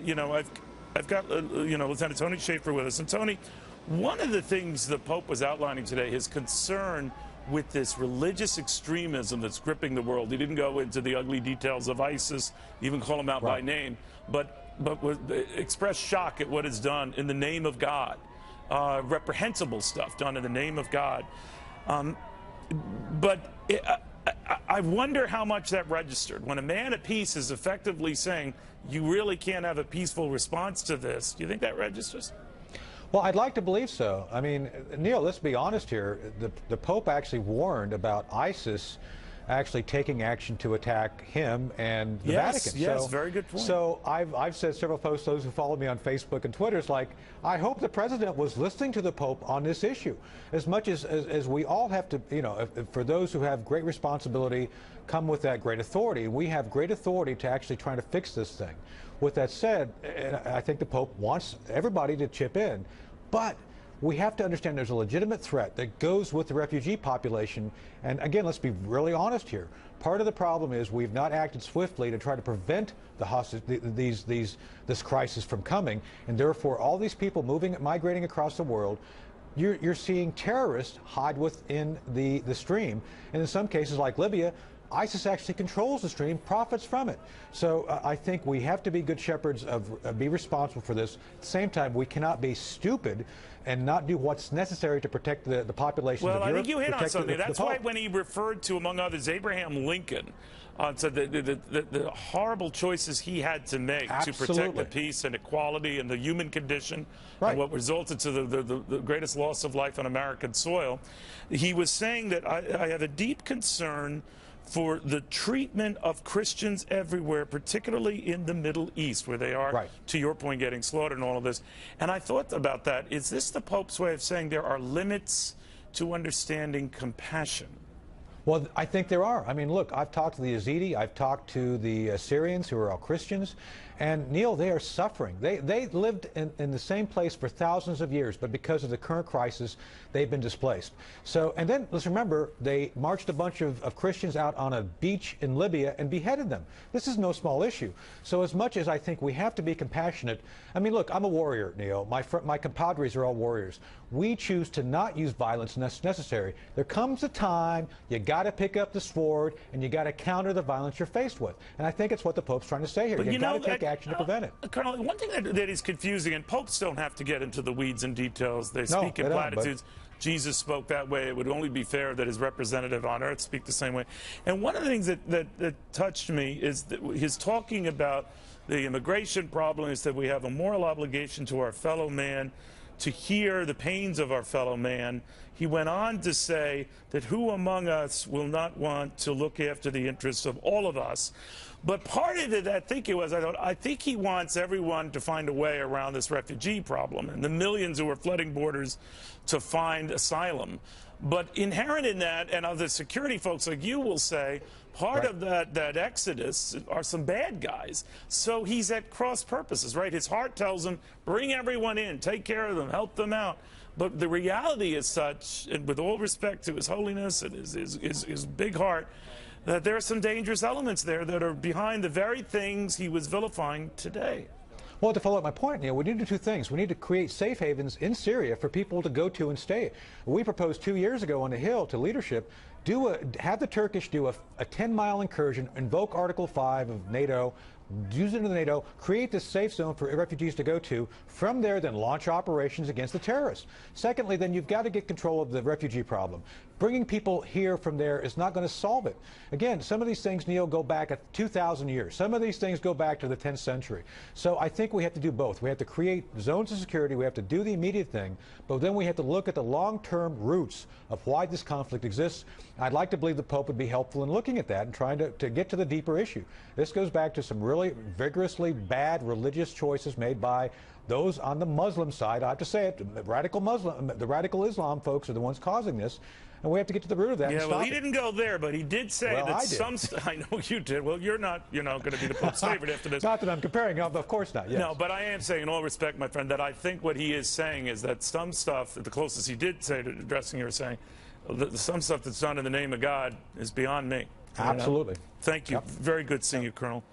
You know, I've got Lieutenant Tony Shaffer with us, and Tony, one of the things the Pope was outlining today, his concern with this religious extremism that's gripping the world. He didn't go into the ugly details of ISIS, even call them out by name, but expressed shock at what is done in the name of God, reprehensible stuff done in the name of God. I wonder how much that registered. When a man at peace is effectively saying, you really can't have a peaceful response to this, do you think that registers? Well, I'd like to believe so. I mean, Neil, let's be honest here. The Pope actually warned about ISIS actually taking action to attack him and the Vatican. Yes, very good point. So I've said several posts, those who follow me on Facebook and Twitter, it's like, I hope the president was listening to the Pope on this issue. As much as we all have to, you know, for those who have great responsibility, come with that great authority. We have great authority to actually try to fix this thing. With that said, I think the Pope wants everybody to chip in, but we have to understand there's a legitimate threat that goes with the refugee population. And again, let's be really honest here. Part of the problem is we've not acted swiftly to try to prevent this crisis from coming. And therefore, all these people migrating across the world, you're seeing terrorists hide within the stream. And in some cases, like Libya, ISIS actually controls the stream, profits from it. So I think we have to be good shepherds be responsible for this. At the same time, we cannot be stupid and not do what's necessary to protect the population of Europe. Well, I think you hit on something. That's why when he referred to, among others, Abraham Lincoln, so the horrible choices he had to make to protect the peace and equality and the human condition, and what resulted to the greatest loss of life on American soil, he was saying that I have a deep concern for the treatment of Christians everywhere, particularly in the Middle East, where they are, to your point, getting slaughtered and all of this. And I thought about that. Is this the Pope's way of saying there are limits to understanding compassion? Well, I think there are. I mean, look, I've talked to the Yazidi, I've talked to the Syrians who are all Christians, and Neil, they are suffering. They lived in the same place for thousands of years, but because of the current crisis, they've been displaced. So, and then let's remember, they marched a bunch of Christians out on a beach in Libya and beheaded them. This is no small issue. So as much as I think we have to be compassionate, I mean, look, I'm a warrior, Neil. My compadres are all warriors. We choose to not use violence unless necessary. There comes a time you got to pick up the sword and you got to counter the violence you're faced with. And I think it's what the Pope's trying to say here. You got to take action to prevent it. Colonel, one thing that is confusing, and popes don't have to get into the weeds and details. They speak in platitudes. Jesus spoke that way. It would only be fair that his representative on earth speak the same way. And one of the things that touched me is that his talking about the immigration problem is that we have a moral obligation to our fellow man to hear the pains of our fellow man. He went on to say that who among us will not want to look after the interests of all of us? But part of it, I think he wants everyone to find a way around this refugee problem and the millions who are flooding borders to find asylum. But inherent in that, and other security folks like you will say, part of that exodus are some bad guys. So he's at cross purposes, right? His heart tells him, bring everyone in, take care of them, help them out. But the reality is such, and with all respect to His Holiness and his big heart, that there are some dangerous elements there that are behind the very things he was vilifying today. Well, to follow up my point, Neil, we need to do two things. We need to create safe havens in Syria for people to go to and stay. We proposed 2 years ago on the Hill to leadership, have the Turkish do a 10-mile incursion, invoke Article 5 of NATO, use it into NATO, create this safe zone for refugees to go to. From there, then launch operations against the terrorists. Secondly, then you've got to get control of the refugee problem. Bringing people here from there is not going to solve it. Again, some of these things, Neil, go back 2,000 years. Some of these things go back to the 10th century. So I think we have to do both. We have to create zones of security. We have to do the immediate thing. But then we have to look at the long-term roots of why this conflict exists. I'd like to believe the Pope would be helpful in looking at that and trying to get to the deeper issue. This goes back to some really vigorously bad religious choices made by those on the Muslim side. I have to say it, the radical Islam folks are the ones causing this. And we have to get to the root of that. Yeah, well, he didn't go there, but he did say that I know you did. Well, you're not, going to be the Pope's favorite after this. Not that I'm comparing, of course not. Yes. No, but I am saying, in all respect, my friend, that I think what he is saying is that some stuff, the closest he did say to addressing you were saying, some stuff that's done in the name of God is beyond me. Absolutely. Thank you. Very good seeing you, Colonel.